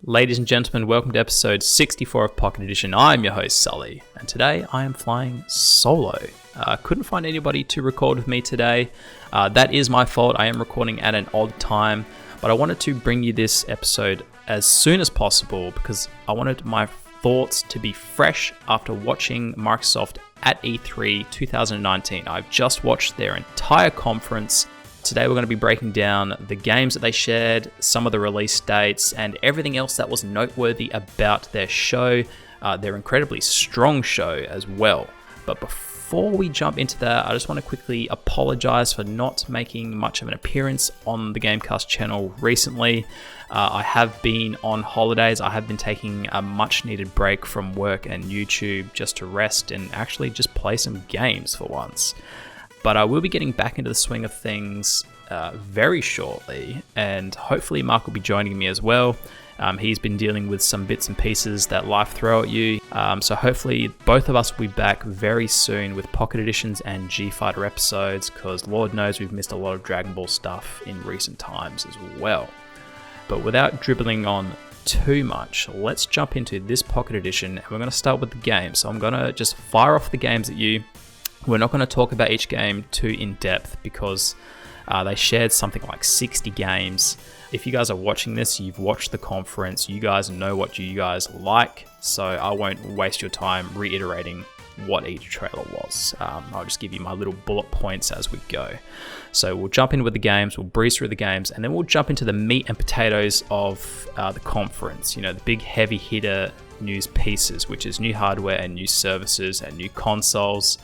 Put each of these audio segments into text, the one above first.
Ladies and gentlemen, welcome to episode 64 of Pocket Edition. I'm your host, Sully, and today I am flying solo. Couldn't find anybody to record with me today. That is my fault. I am recording at an odd time, but I wanted to bring you this episode as soon as possible because I wanted my thoughts to be fresh after watching Microsoft at E3 2019. I've just watched their entire conference. Today we're going to be breaking down the games that they shared, some of the release dates, and everything else that was noteworthy about their show, their incredibly strong show as well. But before we jump into that, I just want to quickly apologize for not making much of an appearance on the GameCast channel recently. I have been on holidays. I have been taking a much needed break from work and YouTube just to rest and actually just play some games for once. But I will be getting back into the swing of things very shortly, and hopefully Mark will be joining me as well. He's been dealing with some bits and pieces that life throw at you, so hopefully both of us will be back very soon with Pocket Editions and G-Fighter episodes, because Lord knows we've missed a lot of Dragon Ball stuff in recent times as well. But without dribbling on too much, let's jump into this Pocket Edition, and we're going to start with the game. So I'm going to just fire off the games at you. We're not going to talk about each game too in depth because they shared something like 60 games. If you guys are watching this, you've watched the conference, you guys know what you guys like, so I won't waste your time reiterating what each trailer was. I'll just give you my little bullet points as we go. So we'll jump in with the games, we'll breeze through the games, and then we'll jump into the meat and potatoes of the conference. You know, the big heavy hitter news pieces, which is new hardware and new services and new consoles.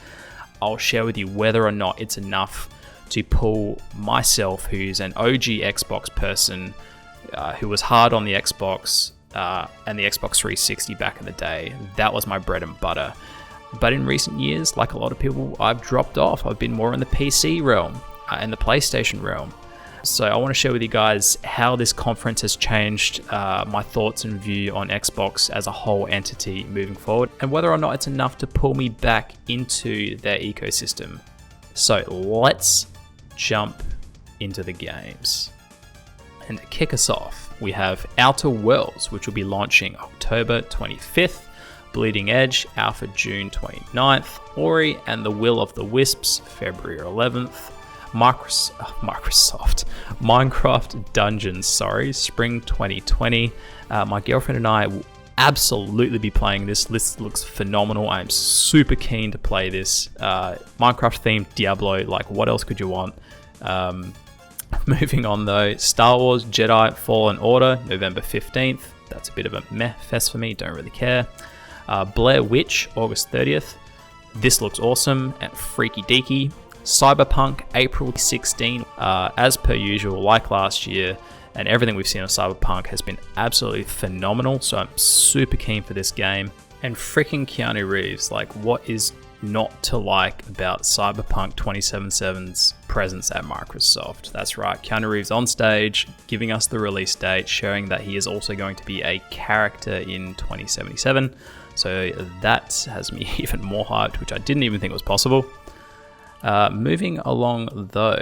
I'll share with you whether or not it's enough to pull myself, who's an OG Xbox person, who was hard on the Xbox and the Xbox 360 back in the day. That was my bread and butter. But in recent years, like a lot of people, I've dropped off. I've been more in the PC realm and the PlayStation realm. So I want to share with you guys how this conference has changed my thoughts and view on Xbox as a whole entity moving forward, and whether or not it's enough to pull me back into their ecosystem. So let's jump into the games. And to kick us off, we have Outer Worlds, which will be launching October 25th, Bleeding Edge, Alpha June 29th, Ori and the Will of the Wisps, February 11th, Minecraft Dungeons, spring 2020. My girlfriend and I will absolutely be playing this. This looks phenomenal. I'm super keen to play this. Minecraft themed Diablo, like what else could you want? Moving on though, Star Wars Jedi Fallen Order, November 15th. That's a bit of a meh fest for me, don't really care. Blair Witch, August 30th. This looks awesome and freaky deaky. Cyberpunk, April 16, as per usual, like last year, and everything we've seen on Cyberpunk has been absolutely phenomenal, so I'm super keen for this game. And freaking Keanu Reeves, like what is not to like about Cyberpunk 2077's presence at Microsoft? That's right, Keanu Reeves on stage, giving us the release date, showing that he is also going to be a character in 2077, so that has me even more hyped, which I didn't even think was possible. Moving along though,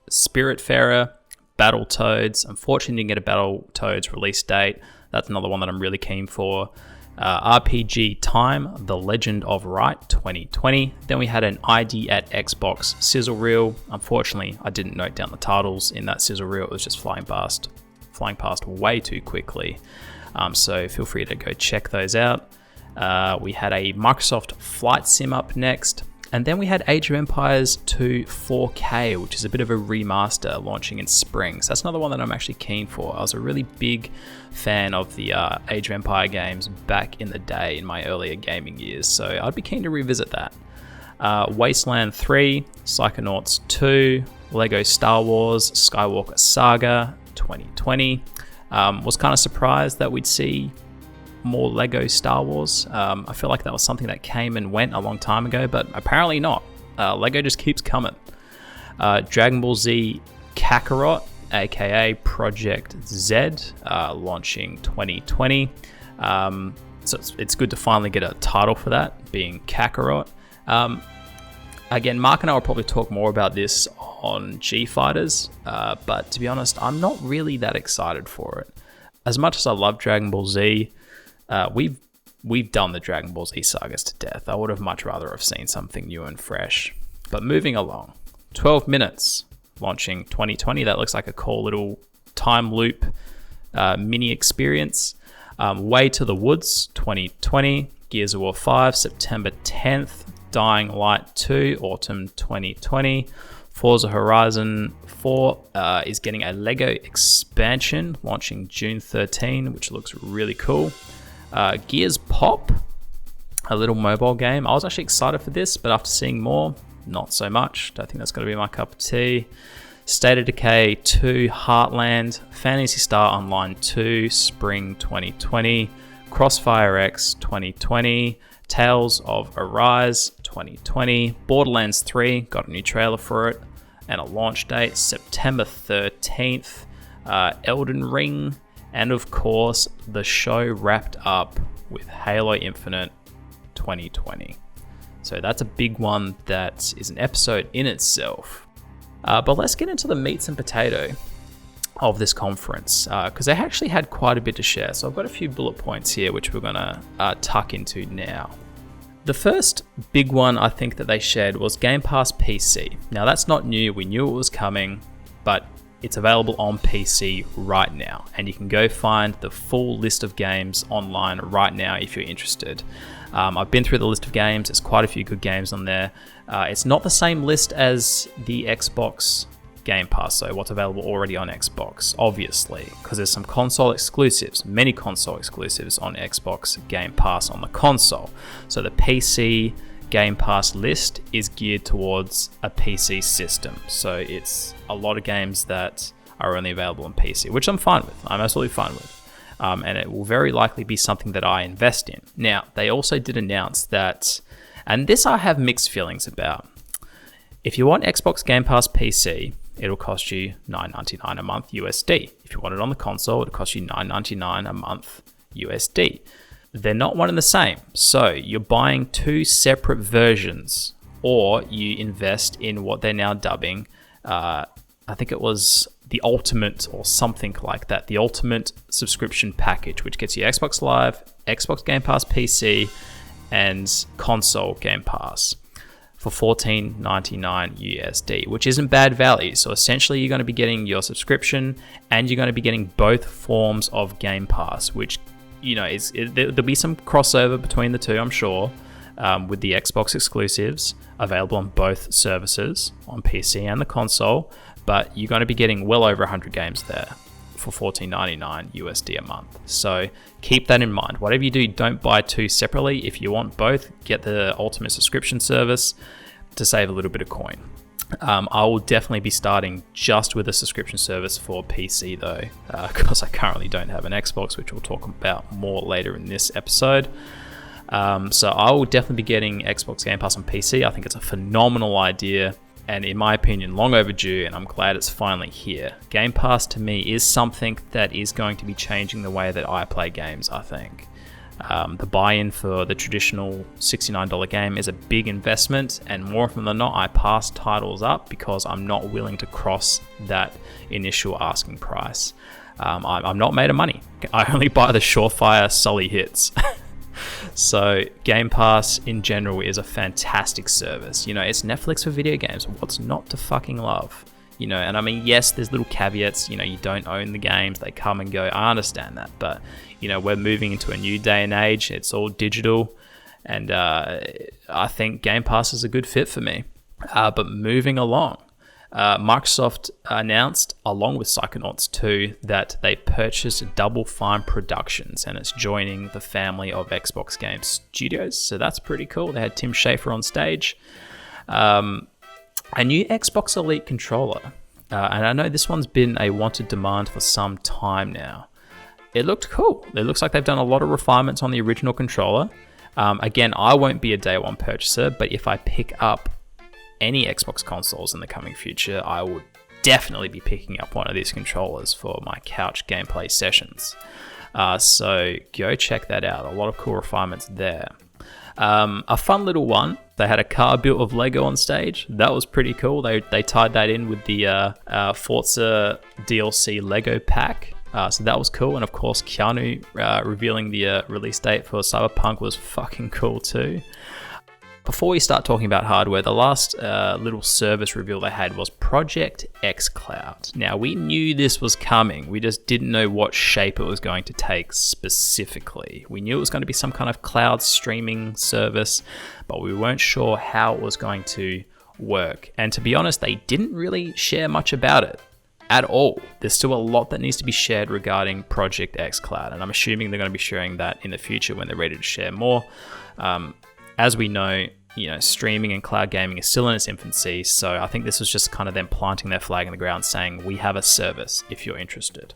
Spiritfarer, Battletoads. Unfortunately, didn't get a Battletoads release date. That's another one that I'm really keen for. RPG Time, The Legend of Right, 2020. Then we had an ID at Xbox sizzle reel. Unfortunately, I didn't note down the titles in that sizzle reel. It was just flying past way too quickly. So feel free to go check those out. We had a Microsoft Flight Sim up next. And then we had Age of Empires 2 4K, which is a bit of a remaster launching in spring. So that's another one that I'm actually keen for. I was a really big fan of the Age of Empire games back in the day in my earlier gaming years. So I'd be keen to revisit that. Wasteland 3, Psychonauts 2, Lego Star Wars, Skywalker Saga 2020. Was kind of surprised that we'd see more Lego Star Wars. I feel like that was something that came and went a long time ago, but apparently not. Lego just keeps coming. Dragon Ball Z Kakarot, aka Project Z, launching 2020. So it's good to finally get a title for that, being Kakarot. Again, Mark and I will probably talk more about this on G-Fighters, but to be honest, I'm not really that excited for it. as much as I love Dragon Ball Z, we've done the Dragon Ball Z sagas to death. I would have much rather have seen something new and fresh. But moving along, 12 minutes, launching 2020. That looks like a cool little time loop mini experience. Way to the Woods, 2020. Gears of War 5, September 10th. Dying Light 2, autumn 2020. Forza Horizon 4 is getting a Lego expansion, launching June 13, which looks really cool. Gears Pop, a little mobile game. I was actually excited for this, but after seeing more, not so much. Don't think that's going to be my cup of tea. State of Decay 2, Heartland, Phantasy Star Online 2, Spring 2020, Crossfire X 2020, Tales of Arise 2020, Borderlands 3, got a new trailer for it, and a launch date, September 13th, Elden Ring, and of course, the show wrapped up with Halo Infinite 2020. So that's a big one that is an episode in itself. But let's get into the meats and potato of this conference, because they actually had quite a bit to share. So I've got a few bullet points here, which we're going to tuck into now. The first big one I think that they shared was Game Pass PC. Now that's not new, we knew it was coming, but it's available on PC right now, and you can go find the full list of games online right now if you're interested. I've been through the list of games, there's quite a few good games on there. It's not the same list as the Xbox Game Pass, so what's available already on Xbox, obviously, because there's some console exclusives, many console exclusives on Xbox Game Pass on the console. So the PC Game Pass list is geared towards a PC system. So it's a lot of games that are only available on PC, which I'm fine with. I'm absolutely fine with. And it will very likely be something that I invest in. Now, they also did announce that, and this I have mixed feelings about. If you want Xbox Game Pass PC, it'll cost you $9.99 a month USD. If you want it on the console, it'll cost you $9.99 a month USD. They're not one and the same. So you're buying two separate versions, or you invest in what they're now dubbing, I think it was the Ultimate or something like that, the Ultimate subscription package, which gets you Xbox Live, Xbox Game Pass PC, and console Game Pass for $14.99 USD, which isn't bad value. So essentially you're going to be getting your subscription and you're going to be getting both forms of Game Pass, which, you know, there'll be some crossover between the two, I'm sure, with the Xbox exclusives available on both services, on PC and the console, but you're going to be getting well over 100 games there for $14.99 USD a month. So keep that in mind. Whatever you do, don't buy two separately. If you want both, get the Ultimate subscription service to save a little bit of coin. I will definitely be starting just with a subscription service for PC though, because I currently don't have an Xbox, which we'll talk about more later in this episode. So I will definitely be getting Xbox Game Pass on PC. I think it's a phenomenal idea, and in my opinion, long overdue, and I'm glad it's finally here. Game Pass to me is something that is going to be changing the way that I play games, I think. The buy-in for the traditional $69 game is a big investment, and more often than not, I pass titles up because I'm not willing to cross that initial asking price. I'm not made of money. I only buy the surefire Sully hits. So Game Pass in general is a fantastic service. You know, it's Netflix for video games. What's not to fucking love? You know, and I mean, yes, there's little caveats. You know, you don't own the games. They come and go. I understand that. But, you know, we're moving into a new day and age. It's all digital. And I think Game Pass is a good fit for me. But moving along, Microsoft announced, along with Psychonauts 2, that they purchased Double Fine Productions, and it's joining the family of Xbox Game Studios. So that's pretty cool. They had Tim Schafer on stage. A new Xbox Elite controller. And I know this one's been a wanted demand for some time now. It looked cool. It looks like they've done a lot of refinements on the original controller. Again, I won't be a day one purchaser, but if I pick up any Xbox consoles in the coming future, I would definitely be picking up one of these controllers for my couch gameplay sessions. So go check that out. A lot of cool refinements there. A fun little one, they had a car built of Lego on stage. That was pretty cool. They tied that in with the Forza DLC Lego pack. So that was cool. And of course, Keanu revealing the release date for Cyberpunk was fucking cool too. Before we start talking about hardware, the last little service reveal they had was Project xCloud. Now, we knew this was coming. We just didn't know what shape it was going to take specifically. We knew it was going to be some kind of cloud streaming service, but we weren't sure how it was going to work. And to be honest, they didn't really share much about it at all. There's still a lot that needs to be shared regarding Project xCloud, and I'm assuming they're going to be sharing that in the future when they're ready to share more. As we know, streaming and cloud gaming is still in its infancy, so I think this was just kind of them planting their flag in the ground saying, we have a service if you're interested.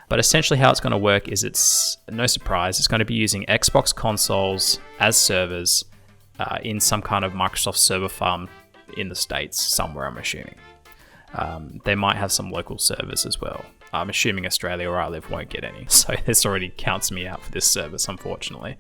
But essentially how it's going to work is, it's no surprise, it's going to be using Xbox consoles as servers in some kind of Microsoft server farm in the States somewhere, I'm assuming. They might have some local servers as well. I'm assuming Australia, where I live, won't get any. So this already counts me out for this service, unfortunately.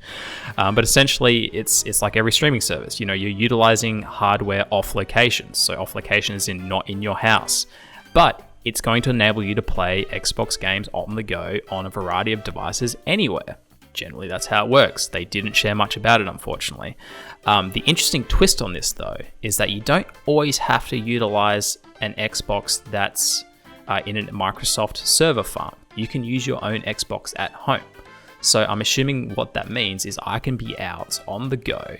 But essentially, it's like every streaming service. You're utilizing hardware off location. So off location is not in your house. But it's going to enable you to play Xbox games on the go on a variety of devices anywhere. Generally, that's how it works. They didn't share much about it, unfortunately. The interesting twist on this, though, is that you don't always have to utilize an Xbox that's in a Microsoft server farm. You can use your own Xbox at home. So I'm assuming what that means is I can be out on the go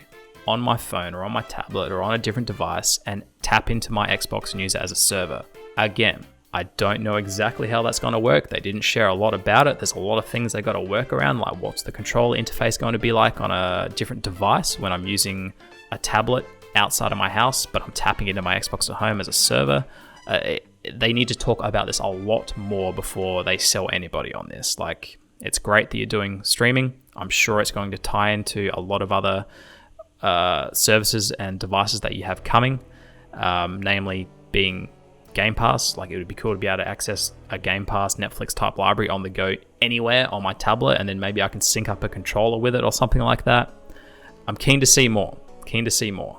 on my phone or on my tablet or on a different device and tap into my Xbox and use it as a server. Again, I don't know exactly how that's going to work. They didn't share a lot about it. There's a lot of things they got to work around, like what's the controller interface going to be like on a different device when I'm using a tablet outside of my house, but I'm tapping into my Xbox at home as a server. They need to talk about this a lot more before they sell anybody on this. Like, it's great that you're doing streaming. I'm sure it's going to tie into a lot of other services and devices that you have coming, namely being Game Pass. Like, it would be cool to be able to access a Game Pass Netflix type library on the go anywhere on my tablet, and then maybe I can sync up a controller with it or something like that. I'm keen to see more.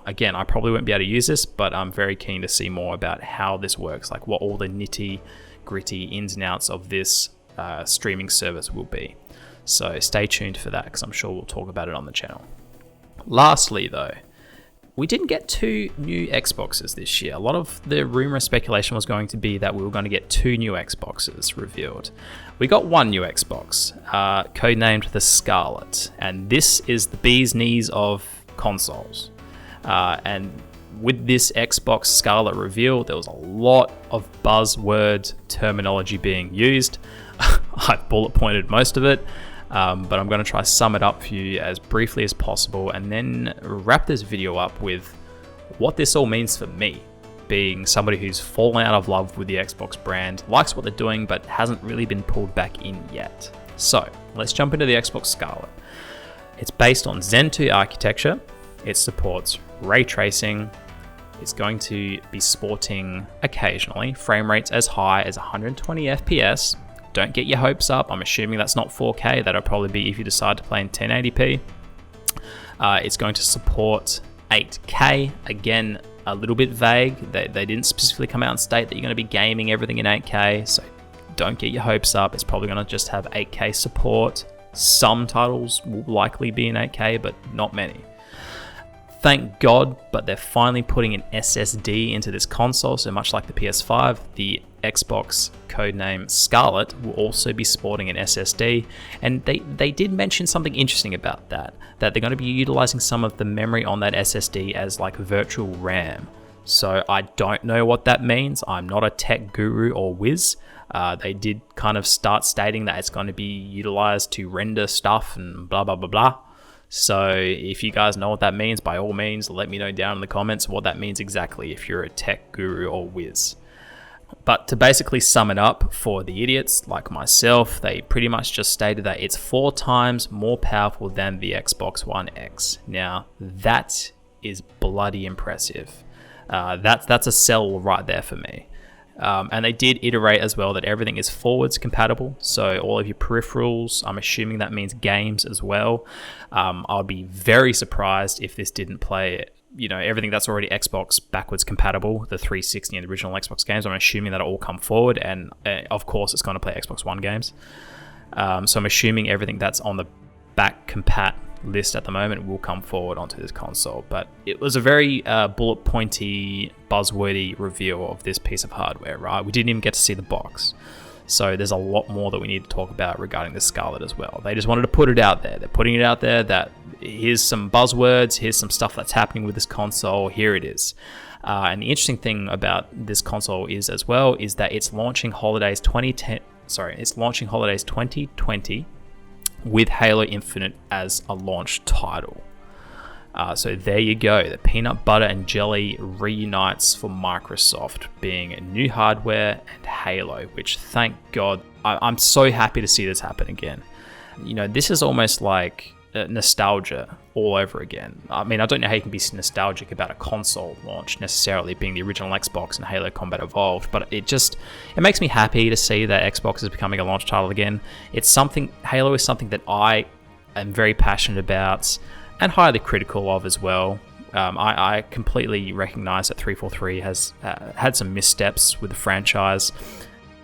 Again, I probably won't be able to use this, but I'm very keen to see more about how this works, like what all the nitty gritty ins and outs of this streaming service will be. So stay tuned for that, because I'm sure we'll talk about it on the channel. Lastly, though, we didn't get 2 new Xboxes this year. A lot of the rumor speculation was going to be that we were going to get 2 new Xboxes revealed. We got 1 new Xbox, codenamed the Scarlett, and this is the bee's knees of consoles. And with this Xbox Scarlett reveal, there was a lot of buzzword terminology being used. I've bullet pointed most of it, but I'm going to try to sum it up for you as briefly as possible, and then wrap this video up with what this all means for me, being somebody who's fallen out of love with the Xbox brand, likes what they're doing, but hasn't really been pulled back in yet. So let's jump into the Xbox Scarlett. It's based on Zen 2 architecture. It supports ray tracing. It's going to be sporting occasionally frame rates as high as 120 FPS. Don't get your hopes up. I'm assuming that's not 4K. That'll probably be if you decide to play in 1080p. It's going to support 8K. Again, a little bit vague. They didn't specifically come out and state that you're going to be gaming everything in 8K, so don't get your hopes up. It's probably going to just have 8K support. Some titles will likely be in 8K, but not many. Thank God, but they're finally putting an SSD into this console, so much like the PS5, the Xbox codename Scarlett will also be sporting an SSD, and they did mention something interesting about that they're going to be utilizing some of the memory on that SSD as like virtual RAM. So I don't know what that means. I'm not a tech guru or whiz. They did kind of start stating that it's going to be utilized to render stuff and blah, blah, blah, blah. So if you guys know what that means, by all means, let me know down in the comments what that means exactly if you're a tech guru or whiz. But to basically sum it up for the idiots like myself, they pretty much just stated that it's 4 times more powerful than the Xbox One X. Now, that is bloody impressive. That's a sell right there for me. And they did iterate as well that everything is forwards compatible. So all of your peripherals, I'm assuming that means games as well. I'll be very surprised if this didn't play everything that's already Xbox backwards compatible, the 360 and the original Xbox games. I'm assuming that'll all come forward, and of course it's going to play Xbox One games. So I'm assuming everything that's on the back compat list at the moment will come forward onto this console. But it was a very bullet pointy, buzzwordy reveal of this piece of hardware, right? We didn't even get to see the box. So there's a lot more that we need to talk about regarding the Scarlett as well. They just wanted to put it out there. They're putting it out there that here's some buzzwords, here's some stuff that's happening with this console, here it is. And the interesting thing about this console is that it's launching holidays 2020 with Halo Infinite as a launch title. So there you go. The peanut butter and jelly reunites for Microsoft, being new hardware and Halo, which, thank God, I'm so happy to see this happen again. This is almost like nostalgia all over again. I mean, I don't know how you can be nostalgic about a console launch necessarily being the original Xbox and Halo Combat Evolved, but it makes me happy to see that Xbox is becoming a launch title again. Halo is something that I am very passionate about and highly critical of as well. I completely recognize that 343 has had some missteps with the franchise,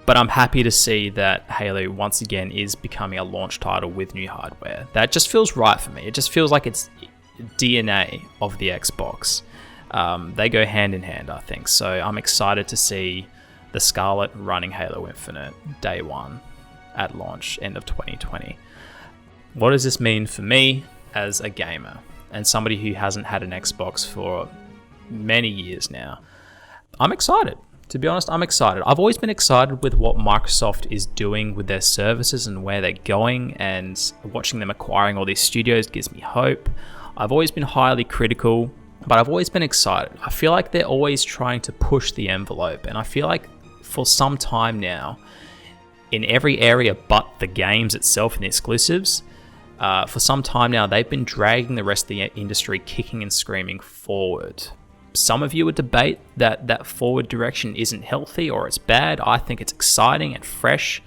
but I'm happy to see that Halo once again is becoming a launch title with new hardware. That just feels right for me. It just feels like it's DNA of the Xbox. They go hand in hand, I think. So I'm excited to see the Scarlett running Halo Infinite day one at launch, end of 2020. What does this mean for me as a gamer and somebody who hasn't had an Xbox for many years now? I'm excited. To be honest, I'm excited. I've always been excited with what Microsoft is doing with their services and where they're going, and watching them acquiring all these studios gives me hope. I've always been highly critical, but I've always been excited. I feel like they're always trying to push the envelope, and I feel like for some time now, in every area but the games itself and the exclusives, for some time now, they've been dragging the rest of the industry kicking and screaming forward. Some of you would debate that forward direction isn't healthy or it's bad. I think it's exciting and fresh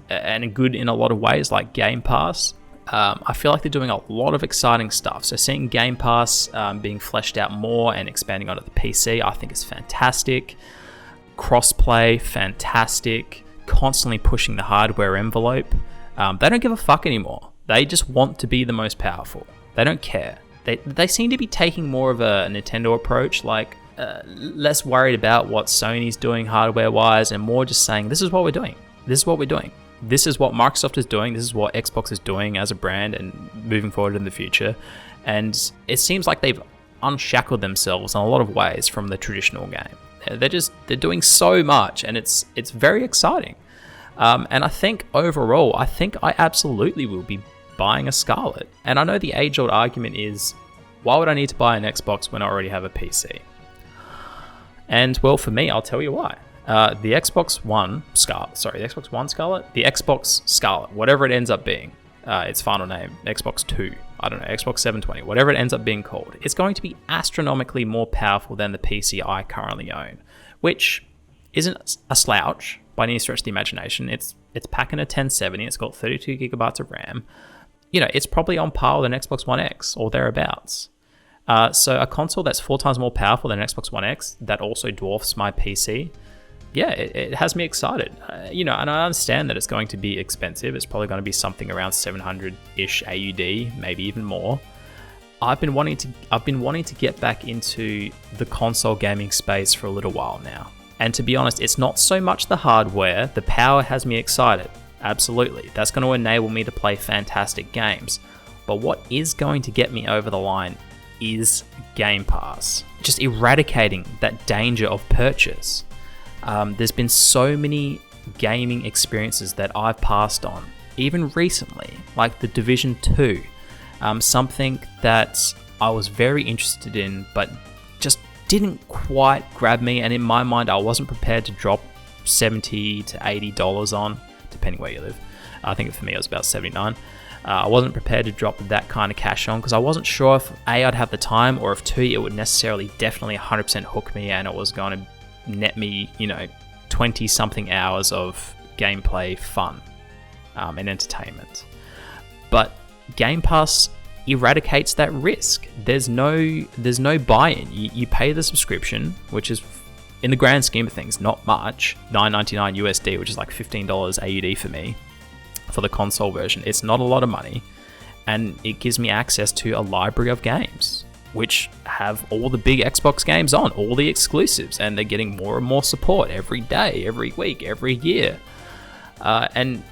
and good in a lot of ways, like Game Pass. I feel like they're doing a lot of exciting stuff. So seeing Game Pass being fleshed out more and expanding onto the PC, I think is fantastic. Crossplay, fantastic. Constantly pushing the hardware envelope. They don't give a fuck anymore. They just want to be the most powerful. They don't care. They seem to be taking more of a Nintendo approach, like less worried about what Sony's doing hardware-wise and more just saying, this is what we're doing. This is what we're doing. This is what Microsoft is doing. This is what Xbox is doing as a brand and moving forward in the future. And it seems like they've unshackled themselves in a lot of ways from the traditional game. They're doing so much, and it's very exciting. And I think overall, I absolutely will be buying a Scarlett. And I know the age-old argument is, why would I need to buy an Xbox when I already have a PC? And well, for me, I'll tell you why. The Xbox One Scarlett, whatever it ends up being, its final name, Xbox 2, I don't know, Xbox 720, whatever it ends up being called, it's going to be astronomically more powerful than the PC I currently own, which isn't a slouch by any stretch of the imagination. It's packing a 1070, it's got 32 gigabytes of RAM. It's probably on par with an Xbox One X or thereabouts. So a console that's 4 times more powerful than an Xbox One X that also dwarfs my PC, yeah, it has me excited. And I understand that it's going to be expensive. It's probably going to be something around 700-ish AUD, maybe even more. I've been wanting to get back into the console gaming space for a little while now. And to be honest, it's not so much the hardware. The power has me excited. Absolutely. That's going to enable me to play fantastic games. But what is going to get me over the line is Game Pass. Just eradicating that danger of purchase. There's been so many gaming experiences that I've passed on, even recently, like The Division 2. Something that I was very interested in, but just didn't quite grab me. And in my mind, I wasn't prepared to drop $70 to $80 on, depending where you live. I think for me it was about $79. I wasn't prepared to drop that kind of cash on because I wasn't sure if A, I'd have the time, or if 2, it would definitely 100% hook me and it was going to net me 20 something hours of gameplay fun and entertainment. But Game Pass eradicates that risk. There's no buy-in. You pay the subscription, which is, in the grand scheme of things, not much, $9.99 USD, which is like $15 AUD for me, for the console version. It's not a lot of money, and it gives me access to a library of games, which have all the big Xbox games on, all the exclusives, and they're getting more and more support every day, every week, every year. And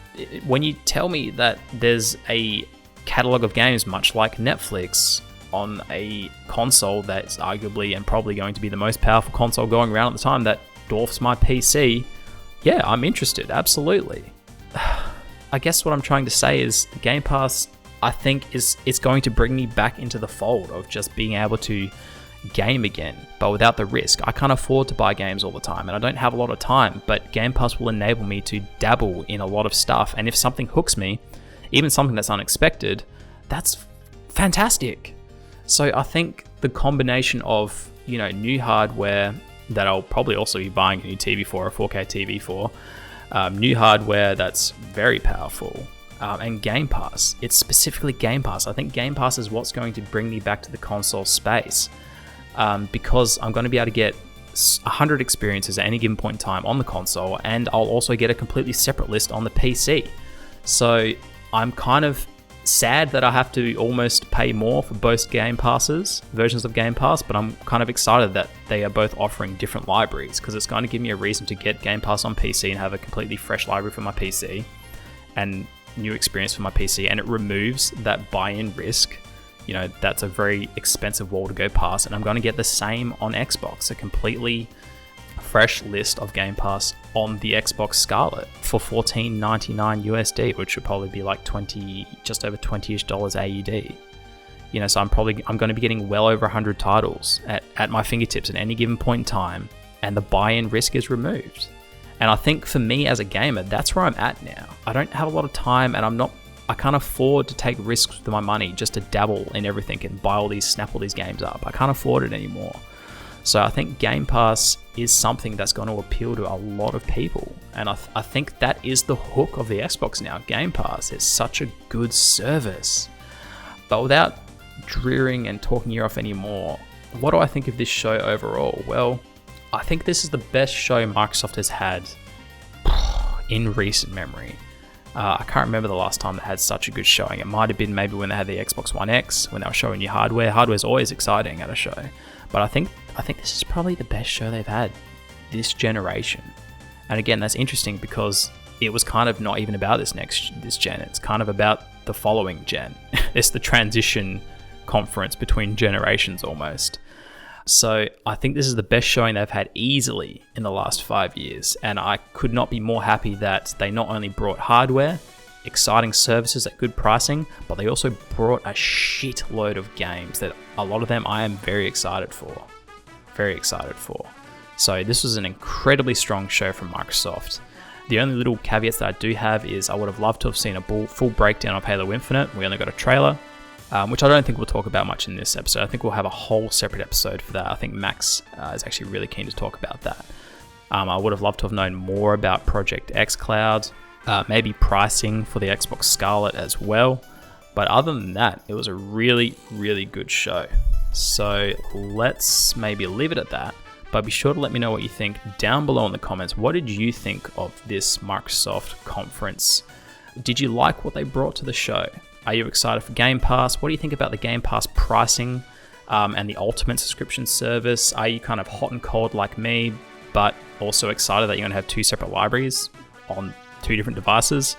when you tell me that there's a catalog of games, much like Netflix, on a console that's arguably and probably going to be the most powerful console going around at the time, that dwarfs my PC, yeah, I'm interested, absolutely. I guess what I'm trying to say is Game Pass, I think, it's going to bring me back into the fold of just being able to game again, but without the risk. I can't afford to buy games all the time, and I don't have a lot of time, but Game Pass will enable me to dabble in a lot of stuff, and if something hooks me, even something that's unexpected, that's fantastic. So I think the combination of, new hardware that I'll probably also be buying a new TV for, a 4K TV for, new hardware that's very powerful, and Game Pass. It's specifically Game Pass. I think Game Pass is what's going to bring me back to the console space, because I'm going to be able to get 100 experiences at any given point in time on the console, and I'll also get a completely separate list on the PC. So I'm kind of sad that I have to almost pay more for both Game Passes, versions of Game Pass, but I'm kind of excited that they are both offering different libraries, because it's going to give me a reason to get Game Pass on PC and have a completely fresh library for my PC and new experience for my PC, and it removes that buy-in risk. That's a very expensive wall to go past, and I'm going to get the same on Xbox, a completely fresh list of Game Pass on the Xbox Scarlett for $14.99 USD, which would probably be like just over $20-ish AUD. So I'm going to be getting well over 100 titles at my fingertips at any given point in time, and the buy-in risk is removed. And I think for me as a gamer, that's where I'm at now. I don't have a lot of time, and I can't afford to take risks with my money just to dabble in everything and snap all these games up. I can't afford it anymore. So I think Game Pass is something that's going to appeal to a lot of people. And I think that is the hook of the Xbox now. Game Pass is such a good service. But without drearing and talking you off anymore, what do I think of this show overall? Well, I think this is the best show Microsoft has had in recent memory. I can't remember the last time they had such a good showing. It might have been maybe when they had the Xbox One X, when they were showing new hardware. Hardware's always exciting at a show. But I think this is probably the best show they've had this generation. And again, that's interesting because it was kind of not even about this gen. It's kind of about the following gen. It's the transition conference between generations almost. So I think this is the best showing they've had easily in the last 5 years. And I could not be more happy that they not only brought hardware, exciting services at good pricing, but they also brought a shitload of games that a lot of them I am very excited for. Very excited for. So this was an incredibly strong show from Microsoft. The only little caveats that I do have is I would have loved to have seen a full breakdown of Halo Infinite. We only got a trailer, which I don't think we'll talk about much in this episode. I think we'll have a whole separate episode for that. I think Max is actually really keen to talk about that. I would have loved to have known more about Project xCloud, maybe pricing for the Xbox Scarlett as well. But other than that, it was a really, really good show. So let's maybe leave it at that. But be sure to let me know what you think down below in the comments. What did you think of this Microsoft conference? Did you like what they brought to the show? Are you excited for Game Pass? What do you think about the Game Pass pricing and the Ultimate subscription service? Are you kind of hot and cold like me, but also excited that you're going to have two separate libraries on two different devices?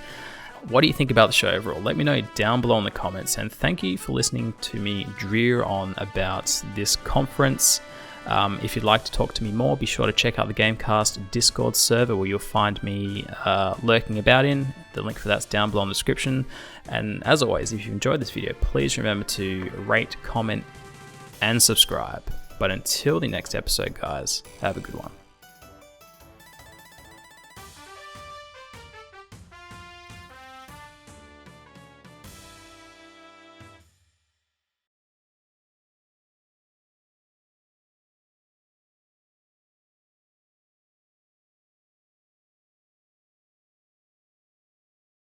What do you think about the show overall? Let me know down below in the comments. And thank you for listening to me drear on about this conference. If you'd like to talk to me more, be sure to check out the GameCast Discord server where you'll find me lurking about in. The link for that's down below in the description. And as always, if you enjoyed this video, please remember to rate, comment, and subscribe. But until the next episode, guys, have a good one.